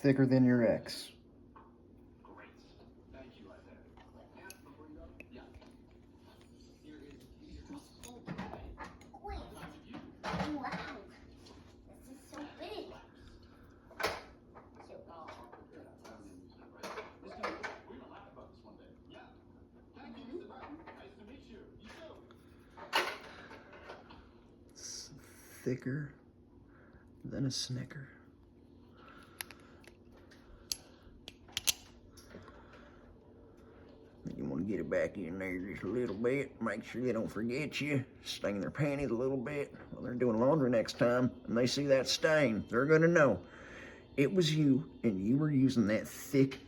thicker than your ex. It's thicker than a Snicker. You want to get it back in there just a little bit. Make sure they don't forget you. Stain their panties a little bit while they're doing laundry next time. And they see that stain, they're going to know it was you, and you were using that thick